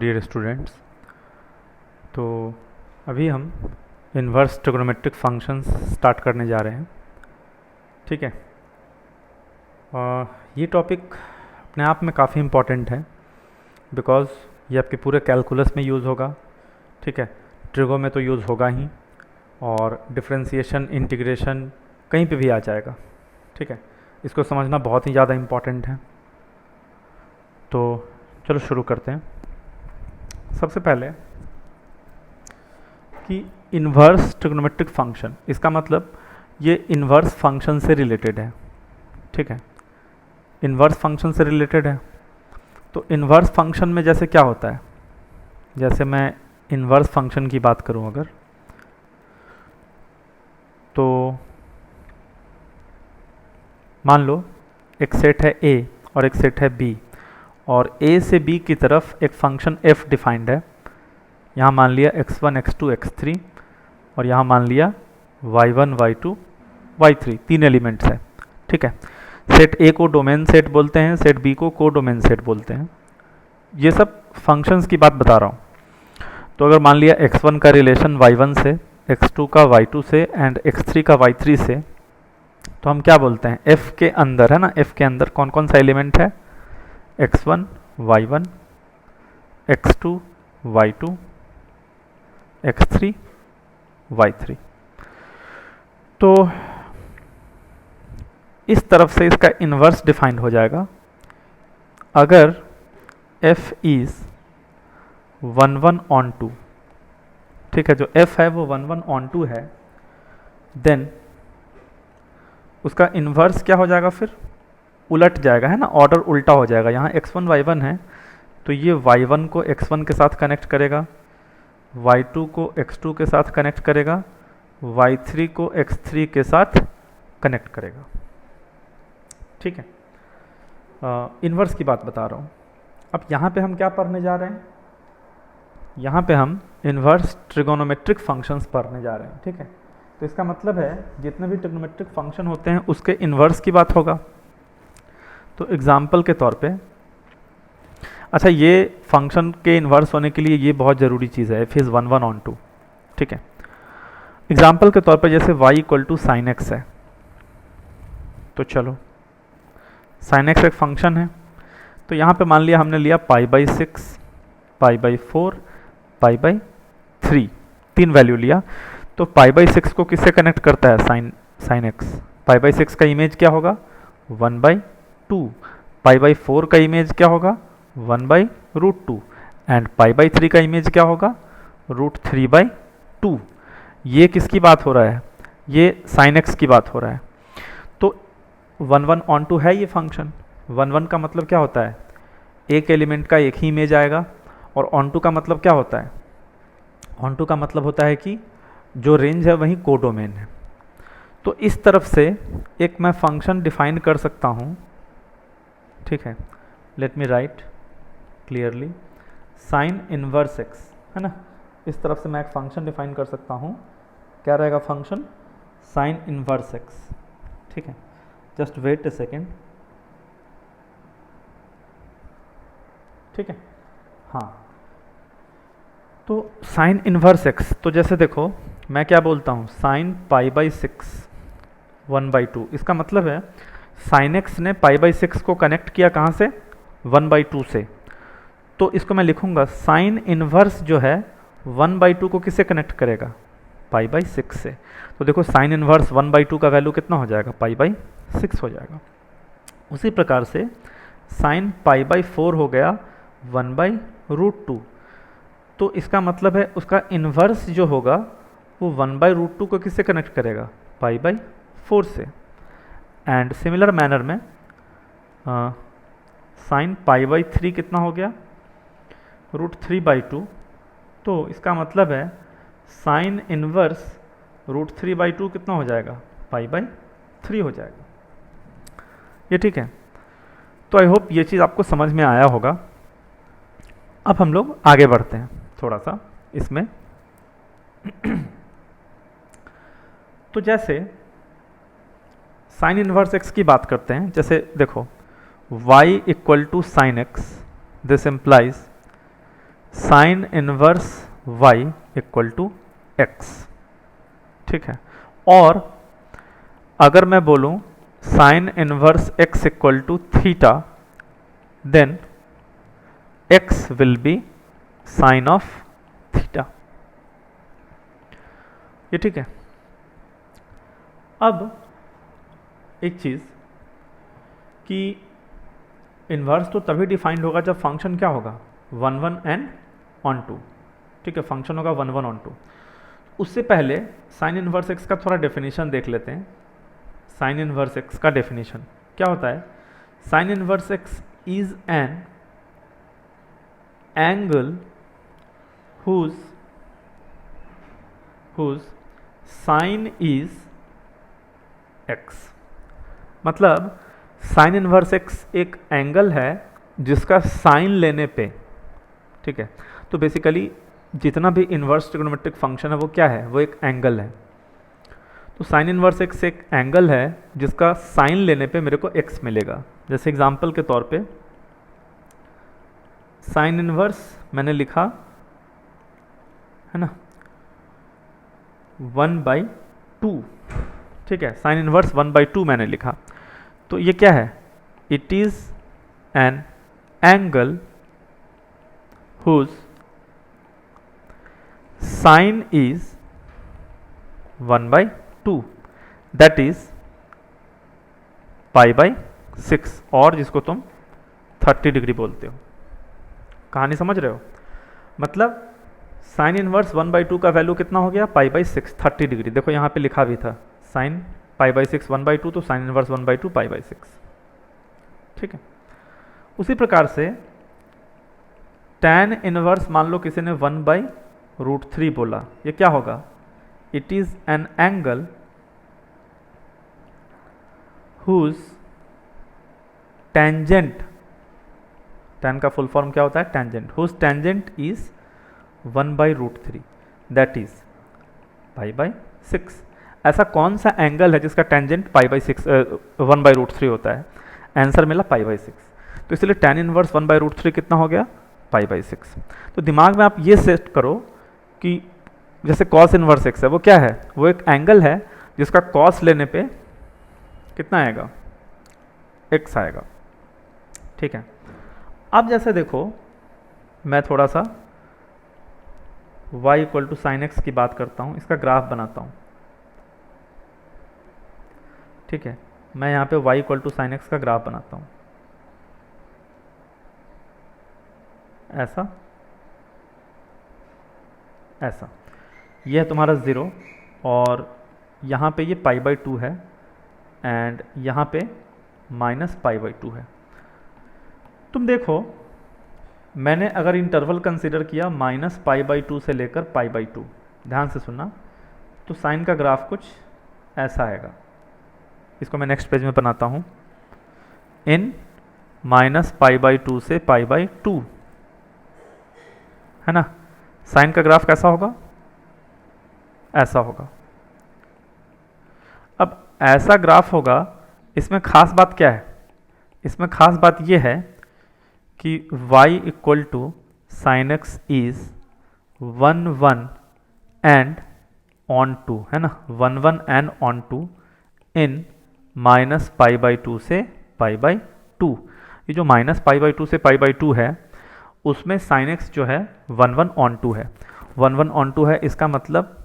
Dear students, तो अभी हम इन्वर्स ट्रिग्नोमेट्रिक फंक्शंस स्टार्ट करने जा रहे हैं। ठीक है, ये टॉपिक अपने आप में काफ़ी इम्पॉर्टेंट है बिकॉज़ ये आपके पूरे कैलकुलस में यूज़ होगा। ठीक है, ट्रिगो में तो यूज़ होगा ही, और डिफरेंशिएशन, इंटीग्रेशन कहीं पे भी आ जाएगा। ठीक है, इसको समझना बहुत ही ज़्यादा इम्पॉर्टेंट है। तो चलो शुरू करते हैं। सबसे पहले कि इन्वर्स ट्रिग्नोमेट्रिक फंक्शन, इसका मतलब ये इन्वर्स फंक्शन से रिलेटेड है। ठीक है, इन्वर्स फंक्शन से रिलेटेड है। तो इन्वर्स फंक्शन में जैसे क्या होता है, जैसे मैं इन्वर्स फंक्शन की बात करूं अगर, तो मान लो एक सेट है A और एक सेट है B, और A से B की तरफ एक फंक्शन f डिफाइंड है। यहाँ मान लिया x1, x2, x3, और यहाँ मान लिया y1, y2, y3, 3 एलिमेंट्स है। ठीक है, सेट A को डोमेन सेट बोलते हैं, सेट B को कोडोमेन सेट बोलते हैं। ये सब फंक्शंस की बात बता रहा हूँ। तो अगर मान लिया x1 का रिलेशन y1 से, x2 का y2 से एंड x3 का y3 से, तो हम क्या बोलते हैं, f के अंदर है ना, f के अंदर कौन कौन सा एलिमेंट है, x1, y1, x2, y2, x3, y3। तो इस तरफ से इसका इन्वर्स डिफाइन हो जाएगा। अगर f इज 1 1 on 2, ठीक है, जो f है वो 1 1 on 2 है, देन उसका इन्वर्स क्या हो जाएगा, फिर उलट जाएगा, है ना, ऑर्डर उल्टा हो जाएगा। यहाँ x1 y1 है तो ये y1 को x1 के साथ कनेक्ट करेगा, y2 को x2 के साथ कनेक्ट करेगा, y3 को x3 के साथ कनेक्ट करेगा। ठीक है, इन्वर्स की बात बता रहा हूँ। अब यहाँ पे हम क्या पढ़ने जा रहे हैं, यहाँ पे हम इन्वर्स ट्रिगोनोमेट्रिक फंक्शंस पढ़ने जा रहे हैं। ठीक है, तो इसका मतलब है जितने भी ट्रिगोनोमेट्रिक फंक्शन होते हैं उसके इन्वर्स की बात होगा। तो एग्जाम्पल के तौर पे, अच्छा, ये फंक्शन के इन्वर्स होने के लिए ये बहुत ज़रूरी चीज़ है, f इज़ 1 1 on 2। ठीक है, एग्जाम्पल के तौर पे जैसे y equal to sine x है, तो चलो साइन एक्स एक फंक्शन है। तो यहाँ पे मान लिया हमने लिया π/6, π/4, π/3, 3 वैल्यू लिया। तो π/6 को किससे कनेक्ट करता है, साइन एक्स। π/6 का इमेज क्या होगा, 1/2। π/4 का इमेज क्या होगा, 1/√2, एंड π/3 का इमेज क्या होगा, √3/2। ये किसकी बात हो रहा है, ये साइन एक्स की बात हो रहा है। तो 1 1 on 2 है ये फंक्शन। 1 1 का मतलब क्या होता है, एक एलिमेंट का एक ही इमेज आएगा, और on 2 का मतलब क्या होता है, on 2 का मतलब होता है कि जो रेंज है वही कोडोमेन है। तो इस तरफ से एक मैं फंक्शन डिफाइन कर सकता हूँ। ठीक है, let me right clearly, sign inverse x, है ना, इस तरफ से मैं एक फंक्शन डिफाइन कर सकता हूँ। क्या रहेगा फंक्शन, साइन इनवर्स एक्स। ठीक है, जस्ट वेट ए सेकेंड। ठीक है, हाँ, तो साइन इनवर्स एक्स, तो जैसे देखो मैं क्या बोलता हूँ, साइन π/6 1/2, इसका मतलब है साइन एक्स ने π/6 को कनेक्ट किया कहाँ से, 1/2 से। तो इसको मैं लिखूंगा, साइन इनवर्स जो है 1/2 को किससे कनेक्ट करेगा, π/6 से। तो देखो साइन इनवर्स 1/2 का वैल्यू कितना हो जाएगा, π/6 हो जाएगा। उसी प्रकार से साइन π/4 हो गया 1/√2। तो इसका मतलब है उसका इन्वर्स जो होगा वो 1/√2 को किससे कनेक्ट करेगा, π/4 से। एंड सिमिलर मैनर में साइन π/3 कितना हो गया, √3/2। तो इसका मतलब है साइन इनवर्स √3/2 कितना हो जाएगा, π/3 हो जाएगा। ये ठीक है, तो आई होप ये चीज़ आपको समझ में आया होगा। अब हम लोग आगे बढ़ते हैं थोड़ा सा इसमें। तो जैसे साइन इनवर्स एक्स की बात करते हैं, जैसे देखो y equal to sine x, this implies sine inverse y equal to x, ठीक है। और अगर मैं बोलूं sine inverse x equal to theta, then x will be sine of theta, ये ठीक है। अब एक चीज कि इन्वर्स तो तभी डिफाइंड होगा जब फंक्शन क्या होगा, 1 1 एंड ऑन टू, ठीक है, फंक्शन होगा 1 1 ऑन टू। उससे पहले साइन इनवर्स एक्स का थोड़ा डेफिनेशन देख लेते हैं। साइन इनवर्स एक्स का डेफिनेशन क्या होता है? Sine inverse x is an angle whose sine is x. मतलब साइन इनवर्स एक्स एक एंगल है जिसका साइन लेने पे, ठीक है, तो बेसिकली जितना भी इन्वर्स ट्रिग्नोमेट्रिक फंक्शन है वो क्या है, वो एक एंगल है। तो साइन इनवर्स एक्स एक एंगल है जिसका साइन लेने पे मेरे को एक्स मिलेगा। जैसे एग्जांपल के तौर पे साइन इनवर्स मैंने लिखा है ना 1/2, ठीक है, साइन इनवर्स 1/2 मैंने लिखा। तो ये क्या है? It is an angle whose sine is 1/2, that is π/6, और जिसको तुम 30 डिग्री बोलते हो। कहानी समझ रहे हो? मतलब साइन इनवर्स 1/2 का वैल्यू कितना हो गया, π/6, 30 डिग्री। देखो यहाँ पे लिखा भी था साइन π/6 1/2, तो साइन इनवर्स 1/2 π/6, ठीक है। उसी प्रकार से tan इनवर्स, मान लो किसी ने 1/√3 बोला, ये क्या होगा? It is an angle whose tangent, tan का फुल फॉर्म क्या होता है? Tangent, whose tangent is 1/√3, that is π/6। ऐसा कौन सा एंगल है जिसका टेंजेंट 1/√3 होता है? आंसर मिला π/6। तो इसलिए tan इनवर्स 1/√3 कितना हो गया? π/6। तो दिमाग में आप ये सेट करो कि जैसे cos इनवर्स x है, वो क्या है? वो एक एंगल है जिसका cos लेने पे कितना आएगा? x आएगा, ठीक है। अब जैसे देखो मैं थोड़ा सा y equal to sine x की बात करता हूँ, इसका ग्राफ बनाता हूँ, ठीक है। मैं यहाँ पे y equal to sine x का ग्राफ बनाता हूँ, ऐसा ऐसा। यह है तुम्हारा 0, और यहाँ पे ये π/2 है, एंड यहाँ पे -π/2 है। तुम देखो मैंने अगर इंटरवल कंसिडर किया -π/2 से लेकर π/2, ध्यान से सुनना, तो साइन का ग्राफ कुछ ऐसा आएगा। इसको मैं नेक्स्ट पेज में बनाता हूँ। इन -π/2 से π/2 है ना, साइन का ग्राफ कैसा होगा? ऐसा होगा। अब ऐसा ग्राफ होगा, इसमें खास बात क्या है? इसमें खास बात यह है कि y equal to sine x is 1 1 and onto, है ना, 1 1 एंड ऑन टू इन -π/2 से π/2। ये जो -π/2 से π/2 है उसमें साइन एक्स जो है 1 1 ऑन टू है, 1 1 ऑन टू है, इसका मतलब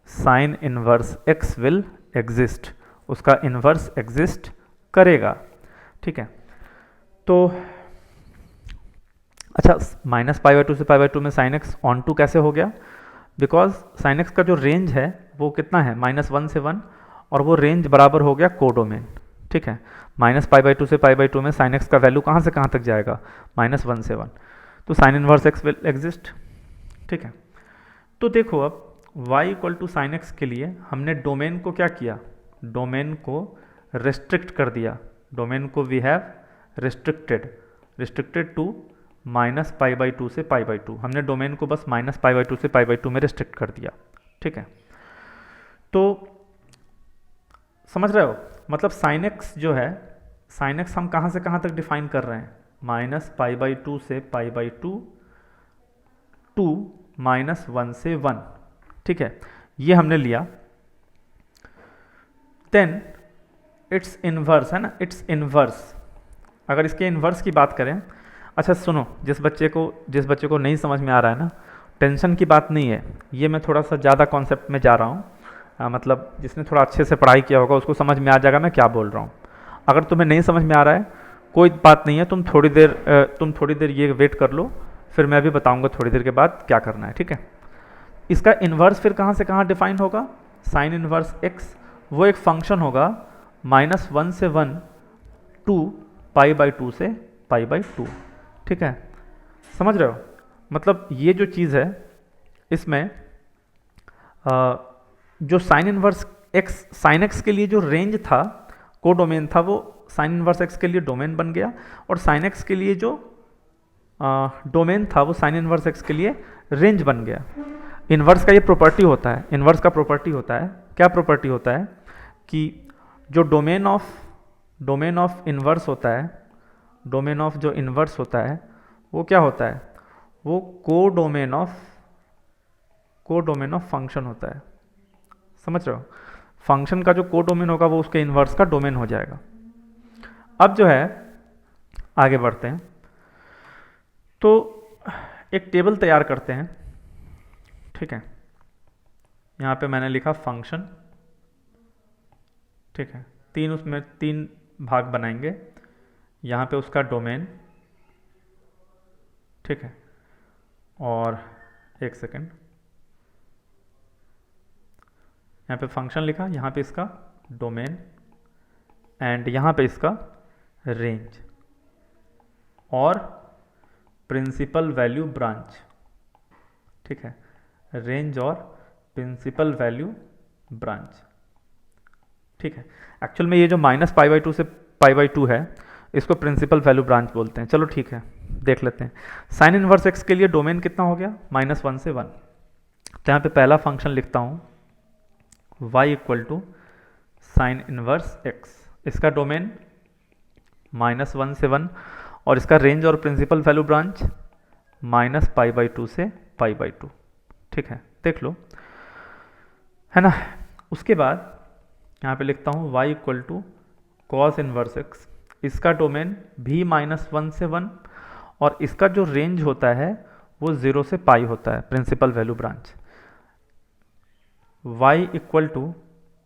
sine inverse x will exist, उसका इनवर्स एग्जिस्ट करेगा, ठीक है। तो अच्छा, -π/2 से π/2 में साइन एक्स ऑन टू कैसे हो गया? बिकॉज साइन एक्स का जो रेंज है वो कितना है? -1 से 1, और वो रेंज बराबर हो गया कोडोमेन, ठीक है। -π/2 से π/2 में साइन एक्स का वैल्यू कहाँ से कहाँ तक जाएगा? -1 से 1, तो sine inverse x will exist, ठीक है। तो देखो अब y equal to sine x के लिए हमने डोमेन को क्या किया? डोमेन को रेस्ट्रिक्ट कर दिया। डोमेन को वी हैव रिस्ट्रिक्टेड टू -π/2 से π/2। हमने डोमेन को बस -π/2 से π/2 में रिस्ट्रिक्ट कर दिया, ठीक है। तो समझ रहे हो? मतलब साइन एक्स जो है, साइन एक्स हम कहाँ से कहाँ तक डिफाइन कर रहे हैं? -π/2 से π/2 2 -1 से 1, ठीक है, ये हमने लिया। देन इट्स इन्वर्स है ना, इट्स इन्वर्स, अगर इसके इन्वर्स की बात करें, अच्छा सुनो, जिस बच्चे को नहीं समझ में आ रहा है ना, टेंशन की बात नहीं है, ये मैं थोड़ा सा ज़्यादा कॉन्सेप्ट में जा रहा हूँ, मतलब जिसने थोड़ा अच्छे से पढ़ाई किया होगा उसको समझ में आ जाएगा मैं क्या बोल रहा हूँ। अगर तुम्हें नहीं समझ में आ रहा है कोई बात नहीं है, तुम थोड़ी देर ये वेट कर लो, फिर मैं भी बताऊंगा थोड़ी देर के बाद क्या करना है, ठीक है। इसका इन्वर्स फिर कहाँ से कहाँ डिफाइन होगा, साइन इन्वर्स एक्स, वो एक फंक्शन होगा -1 से 1 2 π/2 से π/2, ठीक है, समझ रहे हो। मतलब ये जो चीज़ है इसमें जो sign inverse x, sign x के लिए जो रेंज था, को डोमेन था, वो साइन इन्वर्स एक्स के लिए डोमेन बन गया, और साइन एक्स के लिए जो डोमेन था वो साइन इन्वर्स एक्स के लिए रेंज बन गया। इन्वर्स का ये प्रॉपर्टी होता है, इन्वर्स का प्रॉपर्टी होता है, क्या प्रॉपर्टी होता है कि जो डोमेन ऑफ इन्वर्स होता है, डोमेन ऑफ जो इन्वर्स होता है वो क्या होता है, वो को डोमेन ऑफ फंक्शन होता है, समझ रहे हो। फंक्शन का जो को डोमेन होगा वो उसके इन्वर्स का डोमेन हो जाएगा। अब जो है आगे बढ़ते हैं, तो एक टेबल तैयार करते हैं, ठीक है। यहाँ पे मैंने लिखा फंक्शन, ठीक है, उसमें तीन भाग बनाएंगे, यहाँ पे उसका डोमेन, ठीक है, और एक सेकेंड, यहाँ पे फंक्शन लिखा, यहाँ पे इसका डोमेन, एंड यहाँ पे इसका रेंज और प्रिंसिपल वैल्यू ब्रांच, ठीक है, रेंज और प्रिंसिपल वैल्यू ब्रांच, ठीक है। एक्चुअल में ये जो -π/2 से π/2 है इसको प्रिंसिपल वैल्यू ब्रांच बोलते हैं। चलो ठीक है, देख लेते हैं। साइन इनवर्स एक्स के लिए डोमेन कितना हो गया, -1 से 1, तो यहाँ पे पहला फंक्शन लिखता हूँ y = साइन इनवर्स एक्स, इसका डोमेन -1 से 1 और इसका रेंज और प्रिंसिपल वैल्यू ब्रांच -π/2 से π/2, ठीक है, देख लो, है ना। उसके बाद यहाँ पे लिखता हूँ y = cos इनवर्स एक्स, इसका डोमेन भी -1 से 1 और इसका जो रेंज होता है वो 0 से पाई होता है, principal value branch. y =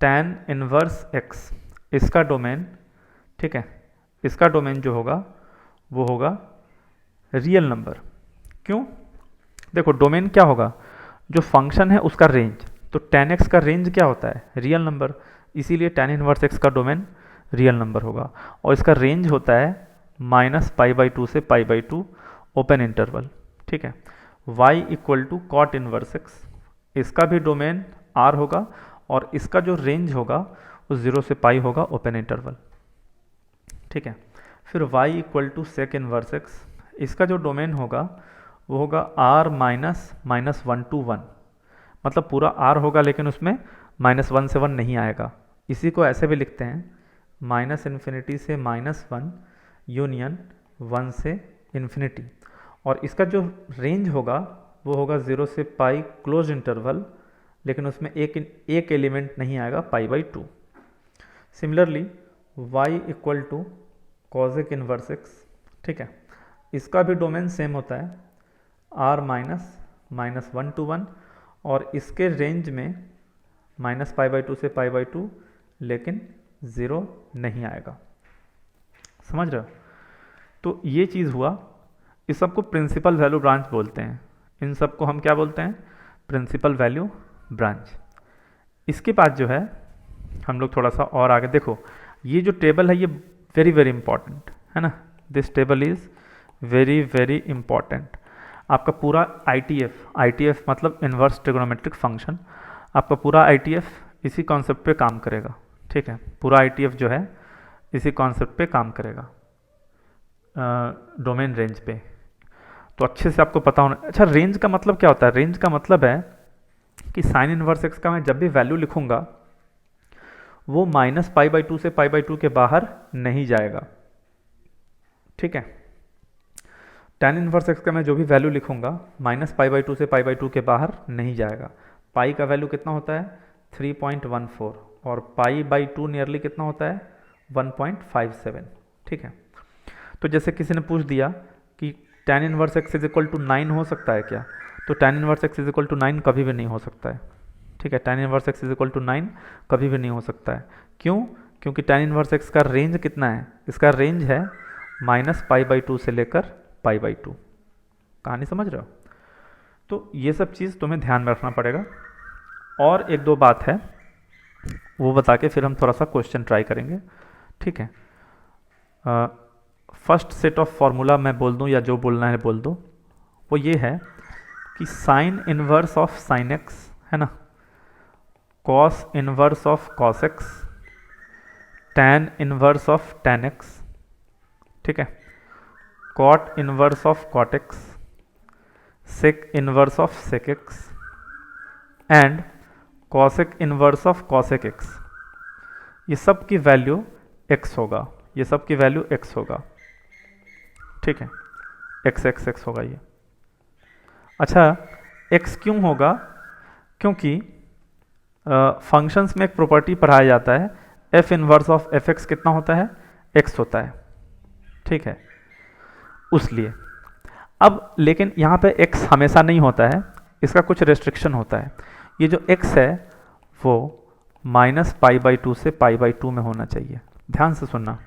tan inverse x, इसका डोमेन, ठीक है, इसका डोमेन जो होगा वो होगा रियल नंबर। क्यों, देखो डोमेन क्या होगा, जो फंक्शन है उसका रेंज, तो tan x का रेंज क्या होता है, रियल नंबर, इसीलिए tan इनवर्स एक्स का डोमेन रियल नंबर होगा, और इसका रेंज होता है -π/2 से π/2 ओपन इंटरवल, ठीक है। y = cot इनवर्स एक्स, इसका भी डोमेन r होगा और इसका जो रेंज होगा वो 0 से पाई होगा ओपन इंटरवल, ठीक है। फिर y = sec इनवर्स एक्स, इसका जो डोमेन होगा वो होगा r -1 to 1, मतलब पूरा r होगा लेकिन उसमें -1 से 1 नहीं आएगा। इसी को ऐसे भी लिखते हैं -∞ से -1 यूनियन 1 से ∞, और इसका जो रेंज होगा वो होगा 0 से पाई क्लोज इंटरवल, लेकिन उसमें एक एलिमेंट नहीं आएगा π/2। Similarly y = cosec inverse x, ठीक है, इसका भी डोमेन सेम होता है r -1 to 1 और इसके रेंज में -π/2 से π/2, लेकिन 0 नहीं आएगा, समझ रहे हो। तो ये चीज़ हुआ, इस सब को प्रिंसिपल वैल्यू ब्रांच बोलते हैं, इन सब को हम क्या बोलते हैं, प्रिंसिपल वैल्यू ब्रांच। इसके बाद जो है हम लोग थोड़ा सा और आगे देखो, ये जो टेबल है ये वेरी वेरी इंपॉर्टेंट है ना, this table is very very important. आपका पूरा ITF मतलब इन्वर्स ट्रिग्नोमेट्रिक फंक्शन, आपका पूरा ITF इसी कॉन्सेप्ट पे काम करेगा, ठीक है, पूरा ITF जो है इसी कॉन्सेप्ट पे काम करेगा, डोमेन रेंज पे। तो अच्छे से आपको पता होना। अच्छा, रेंज का मतलब क्या होता है, रेंज का मतलब है कि साइन इनवर्स एक्स का मैं जब भी वैल्यू लिखूंगा वो -π/2 से π/2 के बाहर नहीं जाएगा, ठीक है। tan इनवर्स x का मैं जो भी वैल्यू लिखूंगा माइनस पाई बाई टू से पाई बाई टू के बाहर नहीं जाएगा। पाई का वैल्यू कितना होता है 3.14 और पाई बाई टू नियरली कितना होता है 1.57। ठीक है, तो जैसे किसी ने पूछ दिया कि tan inverse x is equal to 9 हो सकता है क्या, तो tan inverse x is equal to 9 कभी भी नहीं हो सकता है। ठीक है, tan inverse x is equal to 9 कभी भी नहीं हो सकता है। क्यों? क्योंकि tan इनवर्स x का रेंज कितना है, इसका रेंज है माइनस पाई बाई टू से लेकर पाई बाई टू। कहानी समझ रहे हो? तो ये सब चीज़ तुम्हें ध्यान में रखना पड़ेगा। और एक दो बात है वो बता के फिर हम थोड़ा सा क्वेश्चन ट्राई करेंगे। ठीक है, फर्स्ट सेट ऑफ फॉर्मूला मैं बोल दूं या जो बोलना है बोल दो, वो ये है कि sine inverse of sine x है ना, cos inverse of cos x, tan inverse of tan x, ठीक है, cot inverse of cot x, sec inverse of sec x and cosec inverse of cosec x, ये सब की value x होगा, ये सब की वैल्यू x होगा। ठीक है, x x x होगा ये। अच्छा, x क्यों होगा? क्योंकि फंक्शंस में एक प्रॉपर्टी पढ़ाया जाता है, f inverse of F x कितना होता है x होता है। ठीक है, उसलिए अब लेकिन यहाँ पे x हमेशा नहीं होता है, इसका कुछ रेस्ट्रिक्शन होता है। ये जो x है वो माइनस पाई बाई टू से पाई बाई टू में होना चाहिए। ध्यान से सुनना,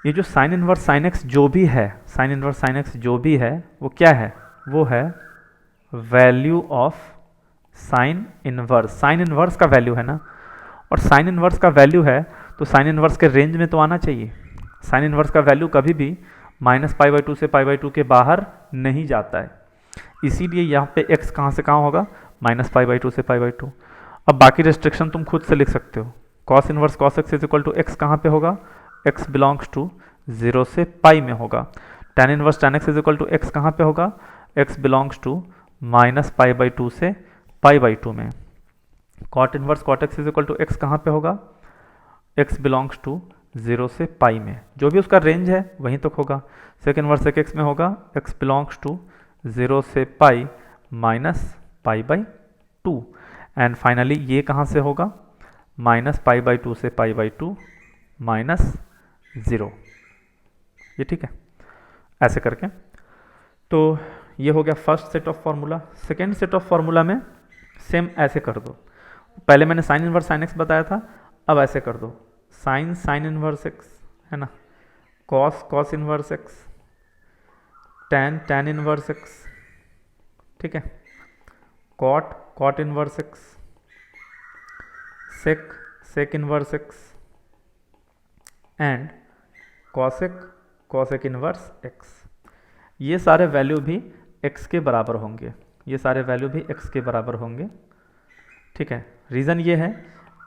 ये जो साइन इनवर्स साइन एक्स जो भी है, साइन इनवर्स साइन एक्स जो भी है वो क्या है, वो है value of sine inverse. Sine inverse का वैल्यू है ना, और साइन इनवर्स का वैल्यू है तो साइन इनवर्स के रेंज में तो आना चाहिए। साइन इनवर्स का वैल्यू कभी भी माइनस पाई बाई टू से पाई बाई टू के बाहर नहीं जाता है, इसीलिए यहाँ पे x कहाँ से कहाँ होगा, माइनस पाई बाई टू से पाई बाई टू। अब बाकी रेस्ट्रिक्शन तुम खुद से लिख सकते हो, cos inverse cos x is equal to x कहाँ पे होगा, x बिलोंग्स टू 0 से पाई में होगा। tan inverse tan x is equal to x कहाँ पे होगा, x belongs to minus pi by two से पाई बाई टू में। Cot inverse cot x is equal to x कहाँ पे होगा, x बिलोंग्स टू 0 से पाई में, जो भी उसका रेंज है वहीं तक होगा। सेक इनवर्स सेक एक्स में होगा x बिलोंग्स टू 0 से पाई minus pi by to, and finally ये कहाँ से होगा, माइनस पाई बाई टू से पाई बाई टू माइनस 0। ये ठीक है, ऐसे करके। तो ये हो गया first set of formula. Second set of formula में सेम ऐसे कर दो, पहले मैंने साइन इनवर्स साइन एक्स बताया था, अब ऐसे कर दो, साइन साइन इनवर्स एक्स है ना, cos cos inverse x, tan tan inverse x, ठीक है, cot cot inverse x, sec sec inverse x and cosec cosec inverse x. ये सारे वैल्यू भी x के बराबर होंगे, ये सारे वैल्यू भी x के बराबर होंगे। ठीक है, रीज़न ये है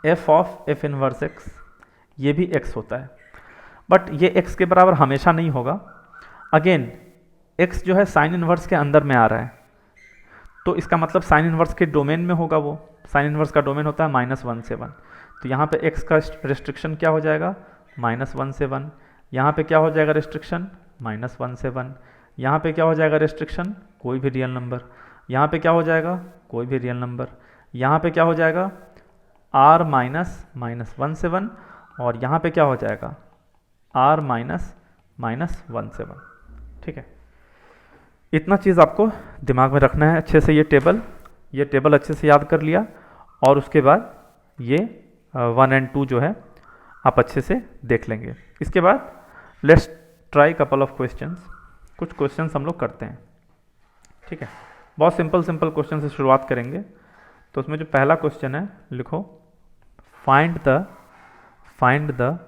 f of f inverse x ये भी x होता है, बट ये x के बराबर हमेशा नहीं होगा। अगेन x जो है साइन इनवर्स के अंदर में आ रहा है, तो इसका मतलब साइन इनवर्स के डोमेन में होगा। वो साइन इनवर्स का डोमेन होता है -1 से 1, तो यहाँ पे x का रेस्ट्रिक्शन क्या हो जाएगा, -1 से 1। यहाँ पे क्या हो जाएगा रेस्ट्रिक्शन, -1 से 1। यहाँ पे क्या हो जाएगा रेस्ट्रिक्शन, कोई भी रियल नंबर। यहाँ पे क्या हो जाएगा, कोई भी रियल नंबर। यहाँ पे क्या हो जाएगा, r -1 से 1, और यहाँ पे क्या हो जाएगा, r -1 से 1। ठीक है, इतना चीज़ आपको दिमाग में रखना है अच्छे से। ये टेबल अच्छे से याद कर लिया, और उसके बाद ये 1 एंड 2 जो है आप अच्छे से देख लेंगे। इसके बाद let's try couple of questions, कुछ क्वेश्चंस हम लोग करते हैं। ठीक है, बहुत सिंपल क्वेश्चन से शुरुआत करेंगे। तो उसमें जो पहला क्वेश्चन है, लिखो find the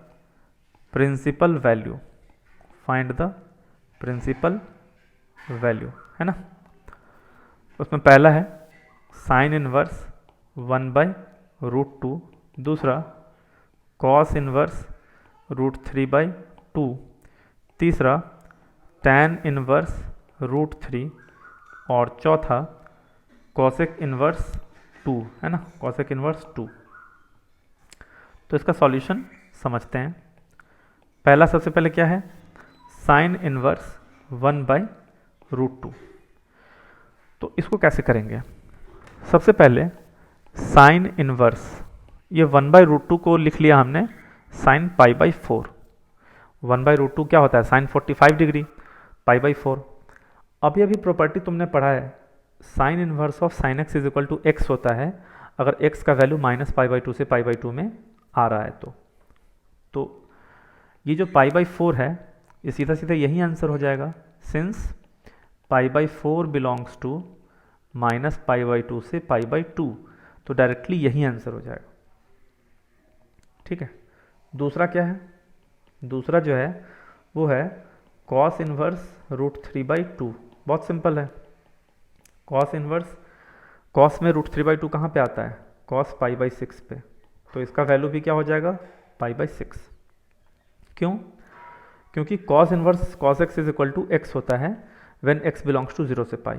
principal value, find the principal value, है ना। उसमें पहला है साइन इनवर्स 1/√2, दूसरा कॉस इनवर्स √3/2, तीसरा टैन इनवर्स √3, और चौथा कॉसेक इनवर्स 2, है ना, कॉसेक इनवर्स 2। तो इसका सॉल्यूशन समझते हैं। पहला सबसे पहले क्या है, साइन इनवर्स 1/√2 √2। तो इसको कैसे करेंगे? सबसे पहले साइन इनवर्स, ये 1/√2 को लिख लिया हमने साइन π/4। 1/√2 क्या होता है? Sine 45 degree, π/4। अभी अभी प्रॉपर्टी तुमने पढ़ा है, sine inverse of sine x is equal to x होता है अगर x का वैल्यू -π/2 से π/2 में आ रहा है तो ये जो π/4 है ये सीधा सीधा यही आंसर हो जाएगा, सिंस π/4 बिलोंग्स टू -π/2 से π/2, तो डायरेक्टली यही आंसर हो जाएगा। ठीक है, दूसरा क्या है? दूसरा जो है वो है cos इनवर्स √3/2। बहुत सिंपल है, cos इनवर्स, cos में √3/2 कहाँ पे आता है? cos π/6 पे, तो इसका वैल्यू भी क्या हो जाएगा? π/6। क्यों? क्योंकि cos inverse cos x is equal to x होता है व्हेन x बिलोंग्स टू 0 से पाई,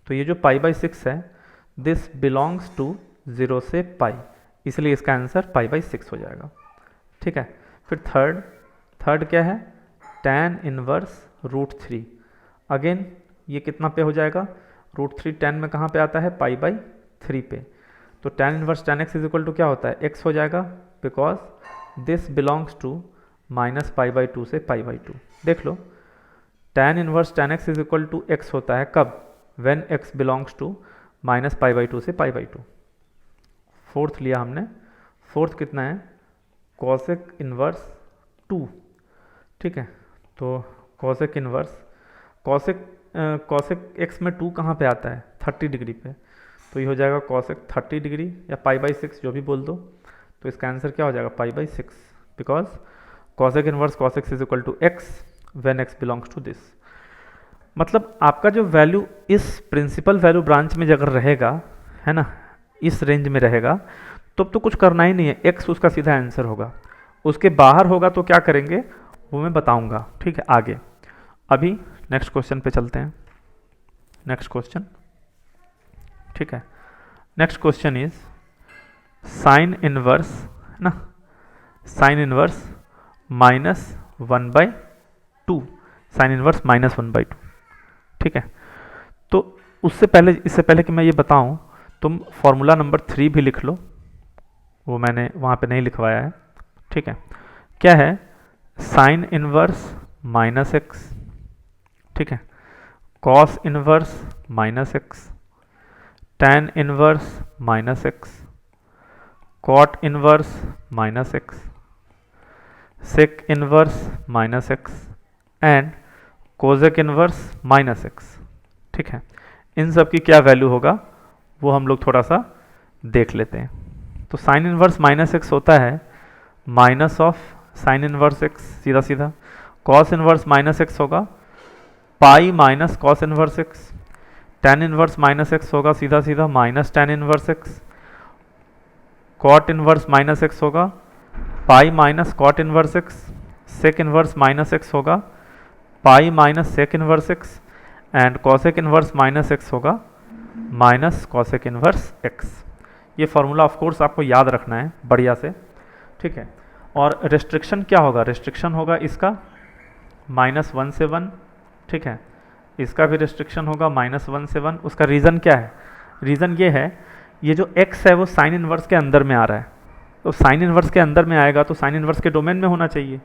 तो ये जो π/6 है दिस बिलोंग्स टू 0 से पाई, इसलिए इसका आंसर π/6 हो जाएगा। ठीक है, फिर थर्ड क्या है? tan inverse √3। अगेन ये कितना पे हो जाएगा? √3 tan में कहाँ पे आता है? π/3 पे, तो tan inverse tan x is equal to क्या होता है? x हो जाएगा, बिकॉज दिस बिलोंग्स टू -π/2 से π/2। देख लो, tan inverse tan x is equal to x होता है कब? व्हेन x बिलोंग्स टू -π/2 से π/2। फोर्थ लिया हमने, फोर्थ कितना है? cosec inverse 2। ठीक है, तो cosec इनवर्स, cosec x में 2 कहाँ पे आता है? 30 डिग्री पे, तो ये हो जाएगा cosec 30 डिग्री या π/6 जो भी बोल दो, तो इसका आंसर क्या हो जाएगा? π/6, because cosec inverse cos x is equal to x when x belongs to this. मतलब आपका जो वैल्यू इस प्रिंसिपल वैल्यू ब्रांच में अगर रहेगा, है ना, इस रेंज में रहेगा, तब तो कुछ करना ही नहीं है, x उसका सीधा आंसर होगा। उसके बाहर होगा तो क्या करेंगे वो मैं बताऊंगा। ठीक है, आगे अभी नेक्स्ट क्वेश्चन पे चलते हैं। नेक्स्ट क्वेश्चन, ठीक है, next question is sine inverse, है ना, साइन इनवर्स -1/2, साइन इनवर्स -1/2। ठीक है, तो उससे पहले, इससे पहले कि मैं ये बताऊं, तुम फॉर्मूला नंबर 3 भी लिख लो, वो मैंने वहाँ पे नहीं लिखवाया है। ठीक है, क्या है? साइन इनवर्स -x, ठीक है, cos inverse -x, tan inverse -x, cot inverse -x, sec inverse -x and cosec inverse -x। ठीक है, इन सब की क्या वैल्यू होगा वो हम लोग थोड़ा सा देख लेते हैं। तो साइन इनवर्स -x होता है minus of sine inverse x, सीधा सीधा। कॉस इनवर्स -x होगा pi minus cos inverse x। tan inverse -x होगा सीधा सीधा minus tan inverse x। Cot inverse -x होगा pi minus cot inverse x। Sec inverse -x होगा pi minus sec inverse x and cosec inverse -x होगा minus cosec inverse x। ये formula of course आपको याद रखना है बढ़िया से। ठीक है, और रेस्ट्रिक्शन क्या होगा? रेस्ट्रिक्शन होगा इसका -1 से 1। ठीक है, इसका भी रेस्ट्रिक्शन होगा -1 से 1। उसका रीज़न क्या है? रीज़न ये है, ये जो x है वो साइन इनवर्स के अंदर में आ रहा है, तो साइन इनवर्स के अंदर में आएगा तो साइन इनवर्स के डोमेन में होना चाहिए।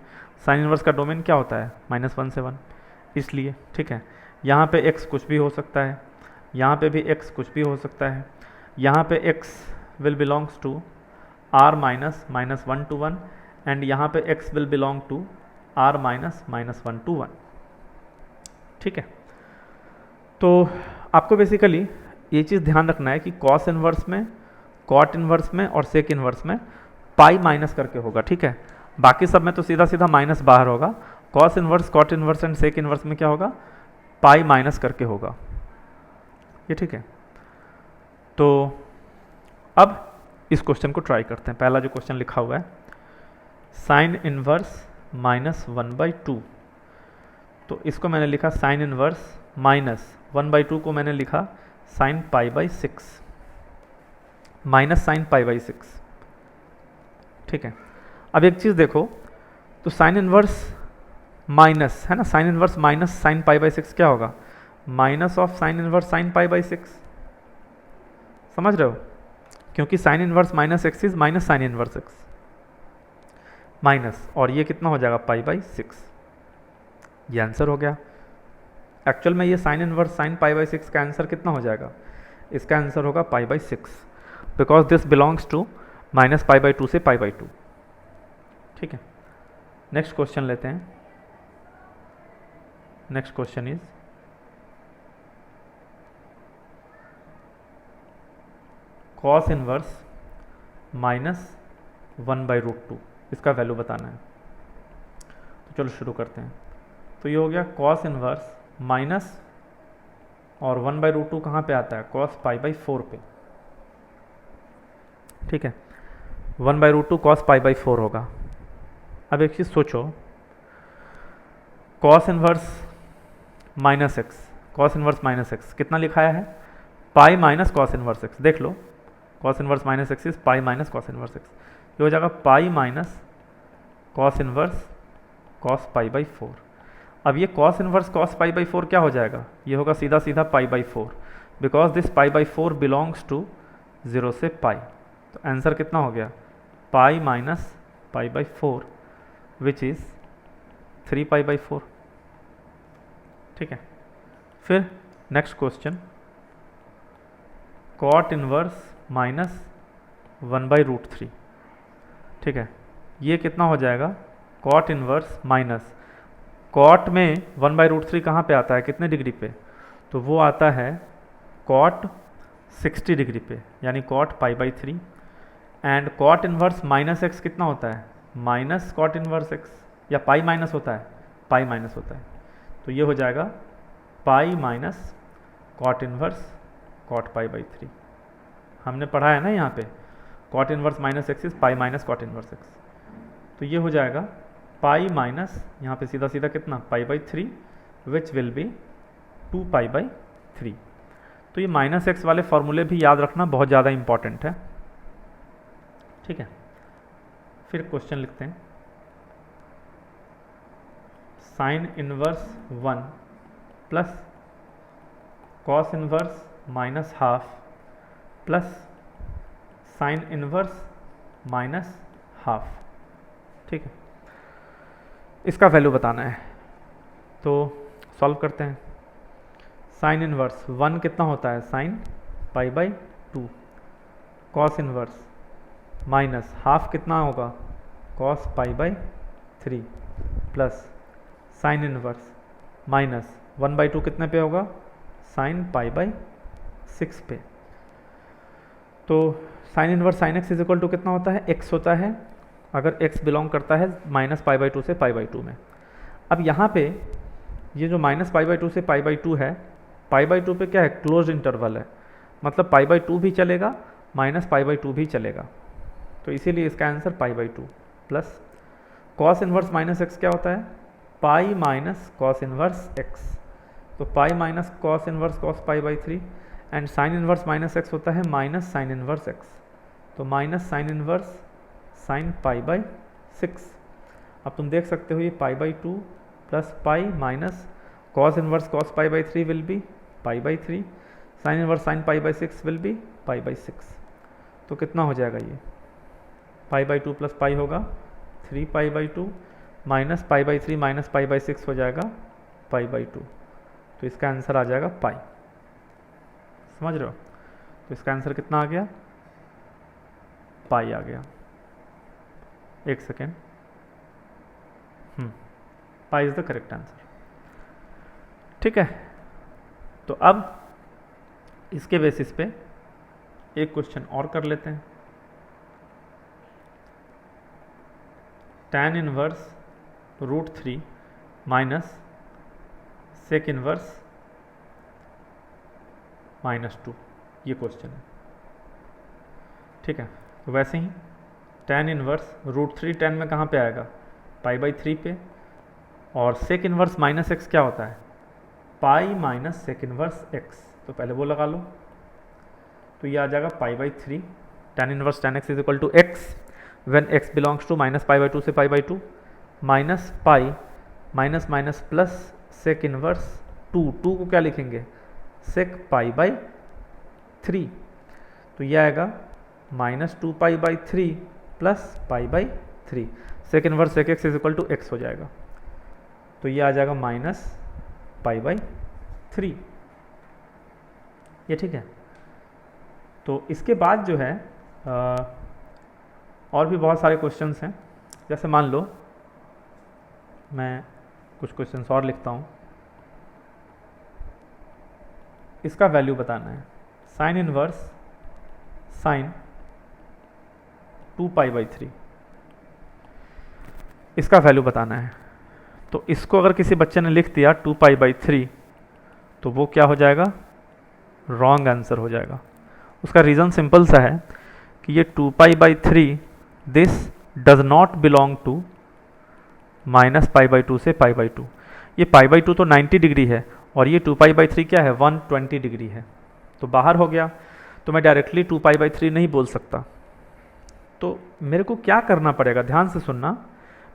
साइन इनवर्स का डोमेन क्या होता है? -1 से 1, इसलिए। ठीक है, यहाँ पे x कुछ भी हो सकता है, यहाँ पे भी x कुछ भी हो सकता है। यहाँ पे x will belongs to r -1 to 1 and यहाँ पे x will belong to r -1 to 1। ठीक है, तो आपको बेसिकली ये चीज़ ध्यान रखना है कि कॉस इनवर्स में, कॉट इनवर्स में और सेक इनवर्स में पाई माइनस करके होगा। ठीक है, बाकी सब में तो सीधा सीधा माइनस बाहर होगा। Cos inverse, cot inverse and sec inverse में क्या होगा? पाई माइनस करके होगा ये। ठीक है, तो अब इस क्वेश्चन को ट्राई करते हैं। पहला जो क्वेश्चन लिखा हुआ है साइन इनवर्स -1/2, तो इसको मैंने लिखा साइन इनवर्स -1/2 को मैंने लिखा साइन π/6 माइनस साइन π/6। ठीक है, अब एक चीज़ देखो, तो साइन इनवर्स माइनस है ना, साइन इनवर्स माइनस साइन π/6 क्या होगा? Minus of sine inverse sine pi by 6। समझ रहे हो, क्योंकि sign inverse minus x is minus sine inverse x minus, और ये कितना हो जाएगा पाई बाई 6। ये आंसर हो गया। एक्चुअल में ये sine inverse sine pi by 6 का आंसर कितना हो जाएगा, इसका आंसर होगा pi by 6, because this belongs to minus pi by 2 से पाई बाई 2। ठीक है, नेक्स्ट क्वेश्चन लेते हैं। Next question is cos inverse minus 1/√2, इसका वैल्यू बताना है। तो चलो शुरू करते हैं। तो ये हो गया कॉस इनवर्स माइनस, और 1/√2 कहाँ पे आता है, कॉस पाई बाई 4 पे। ठीक है, 1/√2 कॉस पाई बाई 4 होगा। अब एक चीज़ सोचो, cos inverse minus x, cos inverse minus x कितना लिखाया है, pi minus cos inverse x. देख लो, cos inverse minus x is pi minus cos inverse x. ये हो जाएगा pi minus cos inverse cos pi by 4। अब ये cos inverse cos pi by 4 क्या हो जाएगा, ये होगा सीधा सीधा pi by 4, because this pi by 4 belongs to 0 से पाई। तो आंसर कितना हो गया, pi minus pi by 4 which is 3 pi by 4। ठीक है, फिर next question, cot inverse minus 1/√3। ठीक है, ये कितना हो जाएगा, कॉट इनवर्स माइनस, कॉट में 1/√3 कहाँ पे आता है, कितने डिग्री पे, तो वो आता है कॉट 60 डिग्री पे, यानी cot pi by 3। And cot inverse minus x कितना होता है, माइनस कॉट इनवर्स एक्स, या पाई माइनस होता है, पाई माइनस होता है। तो ये हो जाएगा pi minus cot inverse cot pi by 3। हमने पढ़ा है ना यहाँ पे, cot inverse minus x is pi minus cot inverse x. तो ये हो जाएगा पाई माइनस, यहाँ पे सीधा सीधा कितना, पाई by 3 which will be 2 pi by 3। तो ये माइनस एक्स वाले फॉर्मूले भी याद रखना बहुत ज़्यादा इंपॉर्टेंट है। ठीक है, फिर क्वेश्चन लिखते हैं, sine inverse 1 plus cos inverse minus half plus sign inverse minus half. ठीक है, इसका वैल्यू बताना है, तो सॉल्व करते हैं। साइन इनवर्स 1 कितना होता है, sign pi by 2, cos inverse minus half कितना होगा, cos pi by 3 plus sign inverse minus 1/2 कितने पे होगा, साइन पाई बाई 6 पे। तो sine inverse sine x is equal to कितना होता है, एक्स होता है, अगर x बिलोंग करता है माइनस पाई बाई 2 से पाई बाई 2 में। अब यहाँ पे ये जो माइनस पाई बाई 2 से पाई बाई 2 है, पाई बाई 2 पे क्या है, क्लोज इंटरवल है, मतलब पाई बाई 2 भी चलेगा, माइनस पाई बाई 2 भी चलेगा। तो इसीलिए इसका answer pi by 2 plus cos inverse minus x क्या होता है, pi minus cos inverse x. तो pi minus cos inverse cos pi by 3, and sine inverse minus x होता है माइनस साइन इनवर्स एक्स। तो minus sine inverse sine pi by 6। अब तुम देख सकते हो ये pi by 2 plus pi minus cos inverse cos pi by 3 will be pi by 3, sign inverse sine pi by 6 will be pi by 6। तो कितना हो जाएगा ये, पाई बाई 2 प्लस पाई होगा 3 pi by 2 minus pi by 3 minus pi by 6 हो जाएगा pi by 2। तो इसका आंसर आ जाएगा पाई। समझ रहे हो, तो इसका आंसर कितना आ गया, पाई आ गया। एक second, pi is the correct answer. ठीक है, तो अब इसके बेसिस पे एक क्वेश्चन और कर लेते हैं। tan inverse √3 minus sec inverse -2, ये क्वेश्चन है। ठीक है, तो वैसे ही tan इनवर्स √3 tan में कहाँ पे आएगा, पाई बाई 3 पे, और सेक इनवर्स माइनस एक्स क्या होता है, pi minus sec inverse x. तो पहले वो लगा लो, तो ये आ जाएगा pi by 3, tan inverse tan x is equal to x when x belongs to minus pi by 2 से pi by 2 minus pi minus minus plus sec inverse two को क्या लिखेंगे, सेक पाई बाई 3, तो ये आएगा -2 pi by 3 plus pi by 3। Sec inverse sec x is equal to x हो जाएगा, तो ये आ जाएगा माइनस पाई बाई 3। ये ठीक है। तो इसके बाद जो है और भी बहुत सारे क्वेश्चंस हैं। जैसे मान लो मैं कुछ क्वेश्चंस और लिखता हूँ। इसका वैल्यू बताना है, sine inverse sign 2 pi by 3, इसका वैल्यू बताना है। तो इसको अगर किसी बच्चे ने लिख दिया 2 पाई बाई 3, तो वो क्या हो जाएगा, रॉन्ग आंसर हो जाएगा। उसका रीज़न सिंपल सा है कि ये 2 pi by 3 this does not belong to minus pi by 2 से पाई बाई 2। ये पाई बाई 2 तो 90 डिग्री है और ये 2 पाई बाई 3 क्या है, 120 डिग्री है, तो बाहर हो गया। तो मैं डायरेक्टली 2 पाई बाई 3 नहीं बोल सकता। तो मेरे को क्या करना पड़ेगा, ध्यान से सुनना,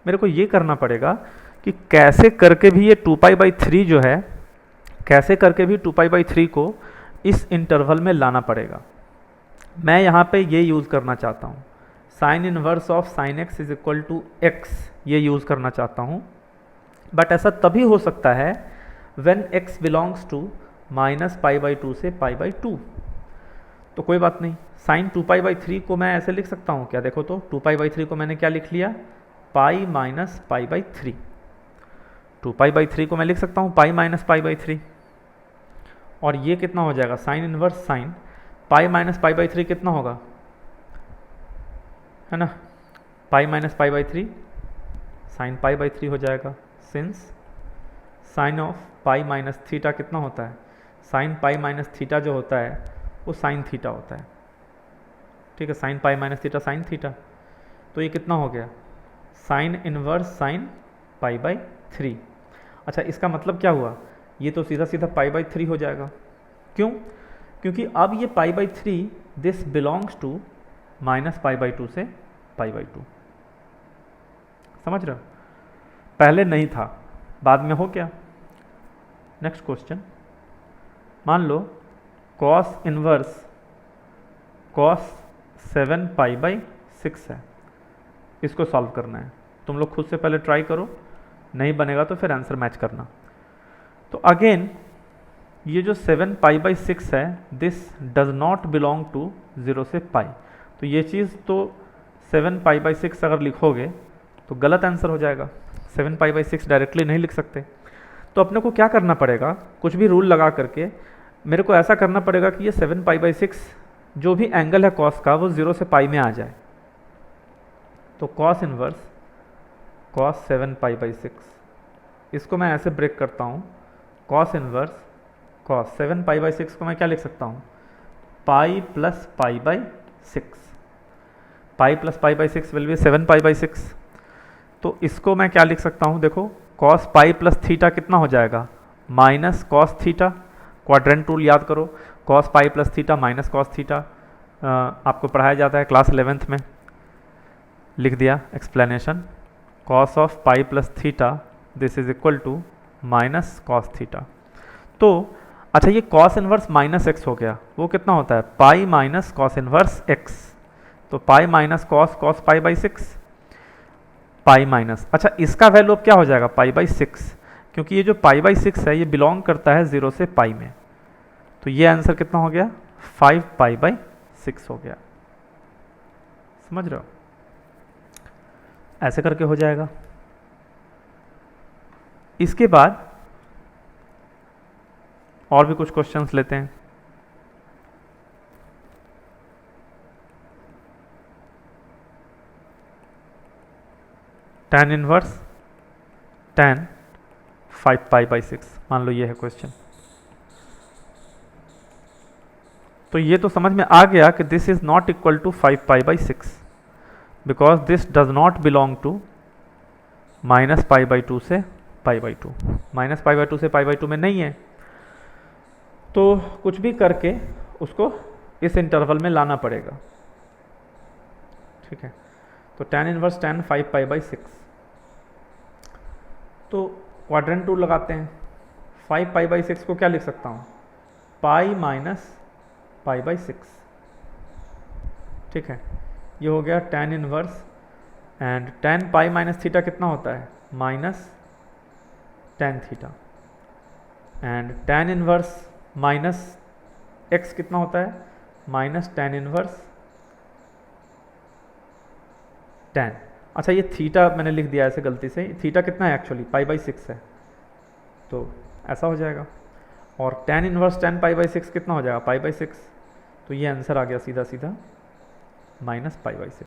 मेरे को ये करना पड़ेगा कि कैसे करके भी ये 2 पाई बाई 3 जो है, कैसे करके भी 2 पाई बाई 3 को इस इंटरवल में लाना पड़ेगा। मैं यहाँ पे ये यूज़ करना चाहता हूँ, sine inverse of sine x is equal to x, ये यूज़ करना चाहता हूँ। बट ऐसा तभी हो सकता है when x belongs to minus pi by 2 से पाई बाई 2। तो कोई बात नहीं, साइन 2 पाई बाई 3 को मैं ऐसे लिख सकता हूँ क्या, देखो तो 2 पाई बाई 3 को मैंने क्या लिख लिया, पाई minus pi by 3। 2 pi by 3 को मैं लिख सकता हूँ पाई माइनस पाई बाई 3, और ये कितना हो जाएगा, sign inverse sine pi minus pi by 3 कितना होगा, है ना, पाई minus pi by 3 sign pi by 3 हो जाएगा। Since sign of pi minus theta कितना होता है, साइन पाई माइनस थीटा जो होता है वो साइन थीटा होता है, ठीक है, sine pi minus theta sine theta. तो ये कितना हो गया, sign inverse sine pi by 3। अच्छा, इसका मतलब क्या हुआ, ये तो सीधा सीधा पाई बाई 3 हो जाएगा। क्यों, क्योंकि अब ये pi by 3 this belongs to minus pi by 2 से पाई बाई 2। समझ रहे हो, पहले नहीं था, बाद में हो गया। नेक्स्ट क्वेश्चन, मान लो cos inverse cos 7 pi by 6 है, इसको सॉल्व करना है। तुम लोग खुद से पहले ट्राई करो, नहीं बनेगा तो फिर आंसर मैच करना। तो अगेन ये जो 7 पाई बाई 6 है, this does not belong to 0 से पाई, तो ये चीज़ तो 7 पाई बाई 6 अगर लिखोगे तो गलत आंसर हो जाएगा। 7 पाई बाई 6 डायरेक्टली नहीं लिख सकते। तो अपने को क्या करना पड़ेगा, कुछ भी रूल लगा करके मेरे को ऐसा करना पड़ेगा कि ये 7 पाई बाई 6 जो भी एंगल है कॉस का वो 0 से पाई में आ जाए। तो cos inverse cos 7 pi by 6, इसको मैं ऐसे ब्रेक करता हूँ, cos inverse cos 7 pi by 6 को मैं क्या लिख सकता हूँ, pi plus pi by 6, pi plus pi by 6 will be 7 pi by 6। तो इसको मैं क्या लिख सकता हूँ, देखो कॉस पाई प्लस थीटा कितना हो जाएगा, minus cos theta, quadrant rule याद करो, cos pi plus theta minus cos theta, आपको पढ़ाया जाता है क्लास 11th में, लिख दिया explanation, cos of pi plus theta this is equal to minus cos theta. तो अच्छा, ये कॉस इनवर्स माइनस एक्स हो गया, वो कितना होता है, pi minus cos inverse x, तो pi minus cos cos pi by 6, pi minus, अच्छा इसका वैल्यू अब क्या हो जाएगा, पाई बाई 6, क्योंकि ये जो पाई बाई 6 है ये बिलोंग करता है 0 से पाई में, तो ये आंसर कितना हो गया, 5 पाई बाई 6 हो गया। समझ रहे हो, ऐसे करके हो जाएगा। इसके बाद और भी कुछ क्वेश्चंस लेते हैं। tan inverse tan 5 pi by 6, मान लो ये है क्वेश्चन। तो ये तो समझ में आ गया कि this is not equal to 5 pi by 6 because this does not belong to minus pi by 2 से pi by 2, minus pi by 2 से पाई बाई 2 में नहीं है। तो कुछ भी करके उसको इस इंटरवल में लाना पड़ेगा, ठीक है। तो tan inverse tan 5 pi by 6, तो क्वाड्रेंट रूल लगाते हैं, 5 पाई बाई 6 को क्या लिख सकता हूँ, पाई माइनस पाई बाई 6। ठीक है, ये हो गया tan inverse, and tan pi minus theta कितना होता है, minus tan theta, and tan inverse minus x कितना होता है, माइनस tan इनवर्स tan। अच्छा, ये थीटा मैंने लिख दिया ऐसे गलती से, थीटा कितना है एक्चुअली, पाई बाई 6 है, तो ऐसा हो जाएगा। और tan inverse tan pi by 6 कितना हो जाएगा, पाई बाई 6, तो ये आंसर आ गया सीधा सीधा माइनस पाई बाई 6।